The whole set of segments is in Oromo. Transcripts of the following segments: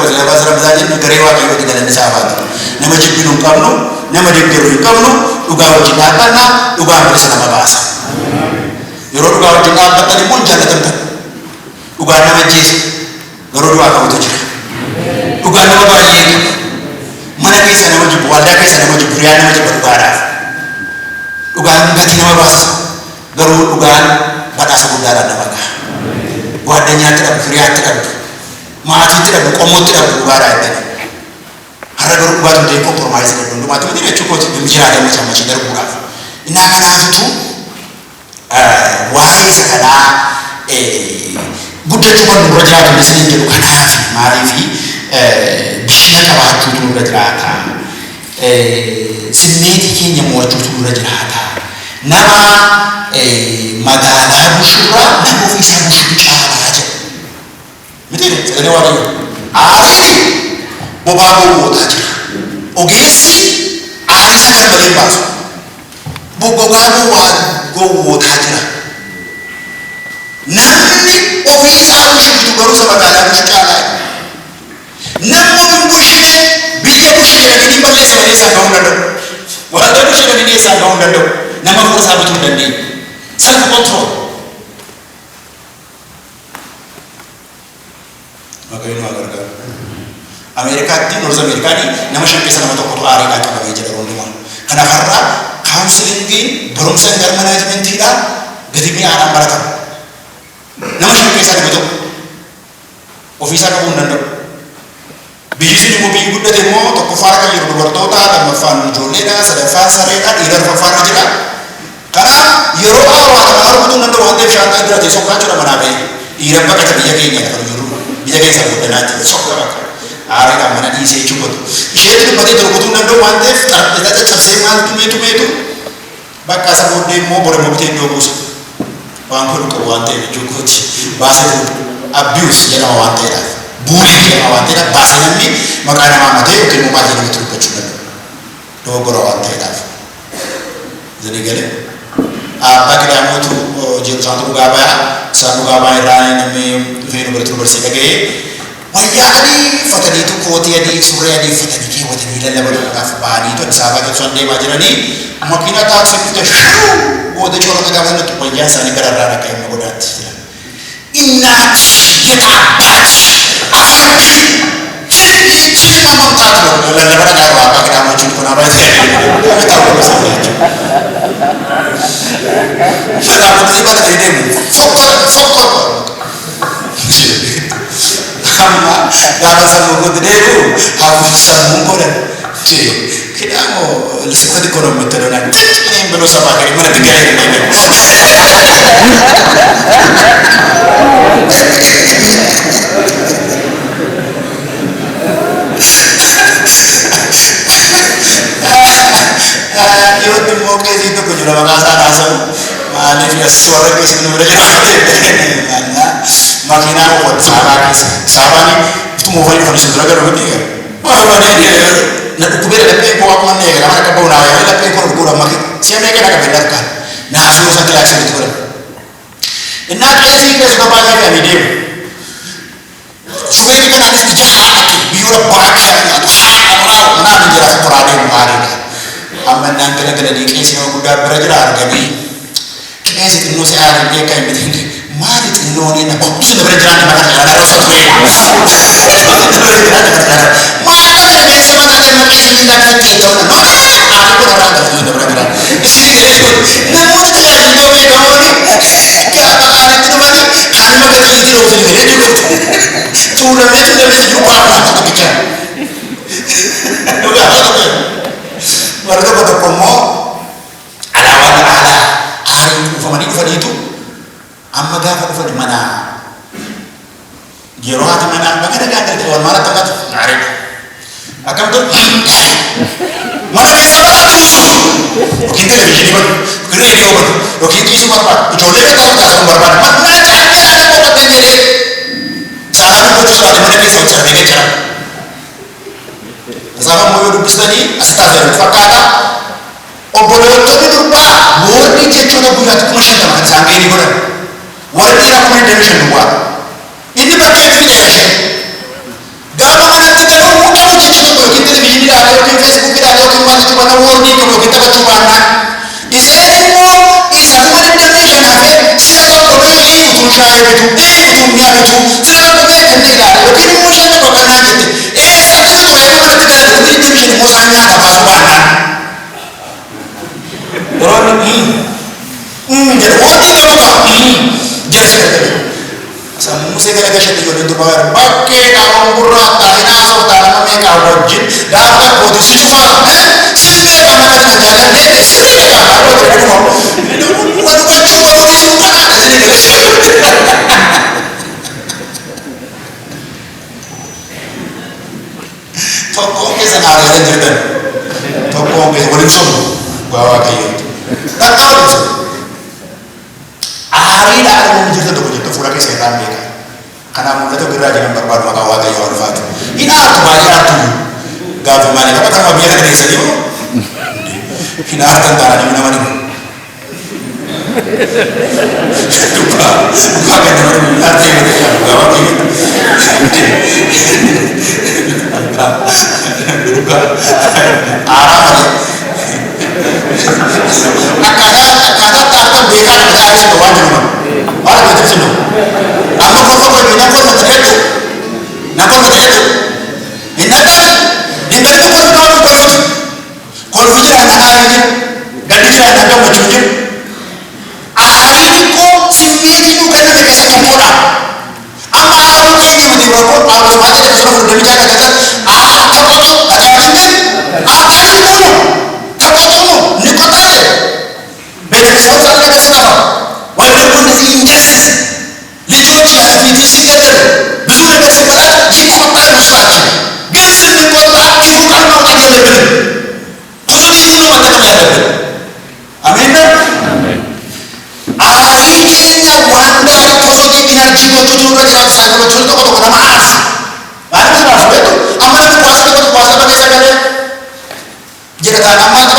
ko jira baasara bisaajin garee waaqayyooti galanni isaa baatu nama jibbinu hin qabnu nama deeggaru hin qabnu dhugaa wajjin dhaabbannaa dhugaa bilisa nama baasa yeroo dhugaa wajjin dhaabbattan immoo hin jaallatamtan dhugaa nama ajjeesa garuu dhugaa qabutu jira dhugaa nama baay'ee qaba mana keessa nama jibbu waldaa keessa nama jibbu riyaa nama jibba dhugaadhaaf dhugaan gatii nama baasa garuu dhugaan badhaasa guddaadhaan nama gaha waaddanyaatti dhabu hiriyaatti dhabu maatiitti dhabu qommootti dhabu dhugaadhaa eddani har'a garuu dhugaatu ta'e kompromaayisii dhabu hundumaatti miti jechuu kooti hin jiraatan macammachii darbuudhaaf innaa kanaaftu waa'ee isa kanaa guddachuu kan nurra jiraatu isiniin jedhu kanaaf maaliifi bishina qabaachuutu nurra jiraata simmeetii keenya mo'achuutu nurra jiraata nama magaalaa bushurraa nama ofiisaa bushuu caalaa jedha miti sagalee waaqayyo aariin bobaa gowwootaa jira ogeessi aarisa gara malee baasu bobaa gowwootaa jira namni ofiisaa bushuutu garuu isa magaalaa bushuu caalaa namni bushee biyya bushee jedhanii balleessa malee isaan gahuu danda'u wanta bushee jedhanii isaan gahuu danda'u nama fuusaa bituu hin dandeenye self control waaqayyo nu gargaaru Ameerikaatti North Ameerikaatti nama shan keessa nama tokkotu aariidhaa qabamee jira hundumaa kanaaf har'a kaawunsilingiin barumsa manaajimentii gadi mi'aadhaan baratamu nama shan keessa nama tokko ofiisaa qabuu hin danda'u biyyi sun immoo biyyi guddate immoo tokkoffaa kan jiru dubartoota lammaffaan ijoolleedha sadaffaan sareedha dhiira arfaffaan jira kanaaf yeroo hawaasa nama arguutu nan dura wantee bishaan kan dirate sokkaa jira manaa ba'e dhiira baqata biyya keenya kan jiru biyya keessa guddanaatti sokka bakka aariidhaan mana dhiisee jechuudha isheen dubbatee darbuutu nan dura wanteef xarbeeza caccabsee maaltu meetu bakka isa booddee immoo bora mobitee iddoo buusa waan kun qabu waan ta'eef jechuudha baasee abiyuus jedhama waan ta'eedhaaf buulii jedhama waan ta'eedhaaf baasee namni maqaa namaa matee yookiin immoo maatii namatti dubbachuu danda'u dogoggora waan ta'eedhaaf zanii galee abbaa qidaamotu jerusaatu dhugaa bayaa isaan dhugaa bayaa irraa namni dhufee nu biratti nu barsiisee dhaga'ee wayyaa adii uffataniitu kootii adii surree adii uffatanii keewwatanii lallabaluudhaaf ba'aniitu Addis Ababaa keessatti deemaa jiranii makiina taaksii dhufte shuu booda coorota gaafa natti wayyaa isaanii gararraa dhaqee amma godaatti jiran እናት የታባች አፈንጂ ችንች ማምጣት ነው ለነበረ ጋር አባግራሞችን ኮና ባይዘ ታውቁ ሰማችሁ ሰላም ነው ይደም ፎከር አማ ጋራሰሙ ጎድዴሩ አፍሰሙ ኮለ ከዳሞ ለስፈት ኢኮኖሚ ተደና እኔም ብሎ ሰባከሪ ምን ትገኝ Io mo che dito che giura casa casa ma ne fi assorre che si non raggiunge macchina o sabani tu mo vai fare sudra che non dica ma va bene na tu bere le pe ko amane ga ma ka bona ya le pe ko ko ma che sia me che na ka bella ka na asu sa classe di tora e na che si che so ba ga mi dem shuwe ga na ni jahati biura baraka ya tu ha na ni jara qur'ani mari amma nan kala di kesi no guda berajra argani kesi tinno se ara de kai bitin mari tinno ni na bokku se berajra na makana na ro fatwe ma ka ni se ma na ma kesi ni na ke to no a ko na ra da berajra isi na mo ta ya ni me do ni ka ba ara ti ma ni kan ma ka ni ro ti ni de ko tu na me ju pa na ka bicha warga kota komo alawan ala hari ufamani ufani itu amma gafa ufani mana jero hati mana bagaimana kan dari orang mana tempat hari akan tuh mana bisa mana tuh kita lebih jadi kan kena ini kan oke itu semua apa kecuali kita tak semua berapa mana cari ada kota ini salah satu sudah ada mana bisa cari ini cara sama mo yodu bisani astagfir fakata oboloto ni durba woni jechono bulat ko shanda man sange ni godan wani ra ko demission wa ini ba ke fi ne gaba mana mi'a bitu sirra dhufee kan ilaale yookiin immoo isheen tokko kan naan jette eessa dhuftu yeroo kanatti galatatti iddoo isheen immoo isaan nyaata baasu baannaan yeroo jedhe mootiin nama qaba jedhe si gargare sammuu see galagashan ijoolleen durba gara bakkee qaawwan gurraa taa'inaa sooftaa nama meeqaa wajjin gaafa kooti si cufaa simmee qabanatti na jaalallee sirrii qaama wadubachuu barootiisuu qanaadha jedhe galashan tokkoon keessa naaraalee jirtan tokkoon keessa waliin somu waa waaqayyooti takka waliin somu aariidhaan uumuu jirta tokko jirta fuula keessa irraan beeka kanaaf mul'ata birraa jedhan barbaadu maqaa waaqayyoo ulfaatu hin aartu baay'ee aartu gaafa malee taphatama biyya kana keessanii moo hin aartan taananii nama dhibu dhugaa kan nama dhibu aartee dhugaa waaqayyoo dhugaa aaraa malee akkaataa taatan beekaan ajaa'ibsiisa waan jiru waan ajaa'ibsiisa amma kolfa kolfi nan kolfa jedhetu nan kolfa jedhetu hin dhaqan hin galti kolfi ta'uu kolfitu kolfi jiraan na aarii jiru gaddi jiraan na gammachuu jiru aariin koo simmee jiru gannata keessa tokkodha amma aaruu keenya miti bakkoon paawulos maal jedhe sura fuuldamichaa dhagasan aara tokkotu ajaa'ibsiisa akkasi munu tokkotumu ni qotaale ቤተክርስቲያን ነገር ስጠፋ ወይም ደግሞ እነዚህ ኢንጀስቲስ ልጆች ያለ ፊት ሲገደሉ ብዙ ነገር ሲበላሽ ይቆጣል ውስጣችን ግን ስንቆጣ ክፉ ቃል ማውጣት የለብንም ፖዚቲቭ ነው መጠቀም ያለብን አሜን አሪ ኬኛ ዋንዳ ፖዚቲቭ ኢነርጂ ጎቹ ረጅራ ሳይኮሎጂ ተቆጦ ለማስ ማለት ነው አስበቱ አማራ ኳስ በከሰከለ ጀረታ አማራ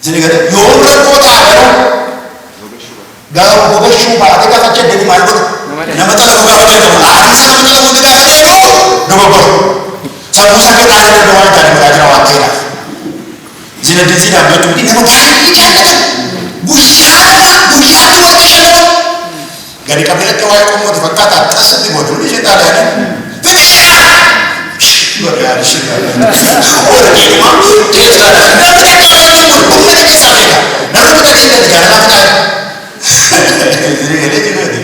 Jadi yora kota ada, galau bogeshu baate ka facce dedi maal bodu, nama tala boga facce dedi, aari sa nama tala boga facce dedi, nama bodu, sabu sa ke tahe dedi wali tadi belajar wakera, zina di zina betul ini nama bayi kan, bushana wakera, gadi kabinet ke wali komo di fakata, tasik di bodu ni cerita ada ni, finisha. Luar biasa. Orang ini mah cerita ada. Nama dia kau cuma bukan dia saya. Nama bukan dia di jalan apa? Jadi kita juga ni.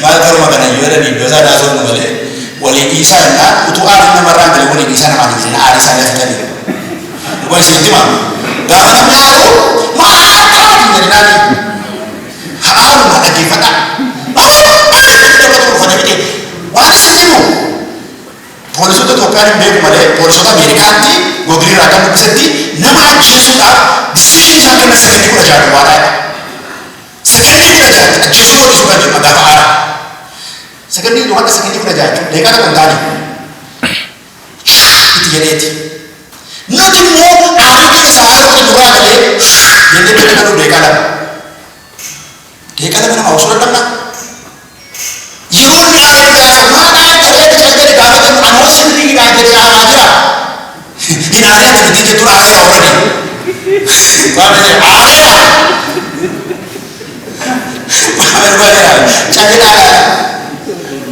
Malah kalau makan aja ada di dosa dasar boleh. Boleh isa nak utuhan nama orang boleh boleh isa nama di sana ada sana tadi. Bukan seperti mana? Dah mana tahu? Mana jadi nanti? Haram ada di mana? Ada kita betul pada ini. Mana sendiri? Polisota Itoophiyaa hin beeku malee polisota Ameerikaatti googilii irraa kan dubbisatti nama ajjeesuudhaaf disishinii isaan kennan sekendii 16 waadhaadha. Sekendii 16 ajjeesuu yoo dhiisuu kan jedhu gaafa haara. Sekendii wanta sekendii 16 jechuun deeqaa tokko hin taane. Itti jedheeti. Nuti immoo aarii keessa sa'aatii tokko duraa galee jennee beeknatu deeqaa lama. Deeqaa lama nama osoo dadhabna. Yeroo naannoo gaafa maadhaan ta'ee jalgale gaafa ta'u anoo sirrii dhaabbatee aaraa jira. Hin aaree ati bitee jettu aareera warra Waan aareera. Calleedhaa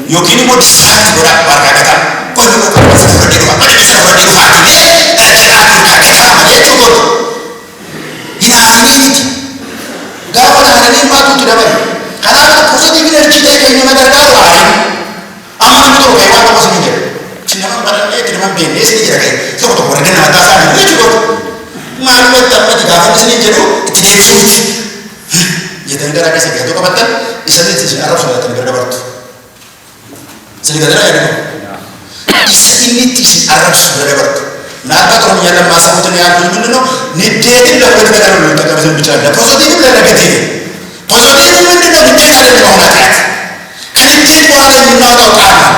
yookiin immoo distraakti godha warra gataa. Qonni muka isa fudhatee dhufa. Mana isa fudhatee dhufa. Mee daldalaa dhufa keessaa malee tokko. Hin aarinii miti. Gaafa naannanii maatuutti dabale. Kanaaf positive energy ta'e keenya magargaaru aarin amma namni tokko ka'e waan tokko sin jedhu si nama barannee itti nama beeknees ni jira ka'e tokko tokko warra ganna mataa isaa jiru jechuudha maal wanta ammati gaafa inni sin jedhu itti deebisuufi jedhanii garaa keessa gadi tokko battan isanis isin arrabsu laatan bira dabartu isin gadi dhaa jedhu isa inni itti isin arrabsu bira dabartu naannoo tokko miyaa lammaa sabuutiin yaaduu hundinuu niddeetiin lafa gadi dhaa lolta qabisan bichaa positive la negative positive ምንድነው? ንዴት አይደለም አሁን ኃጢአት ከንዴት በኋላ የምናወጣው ቃል ነው።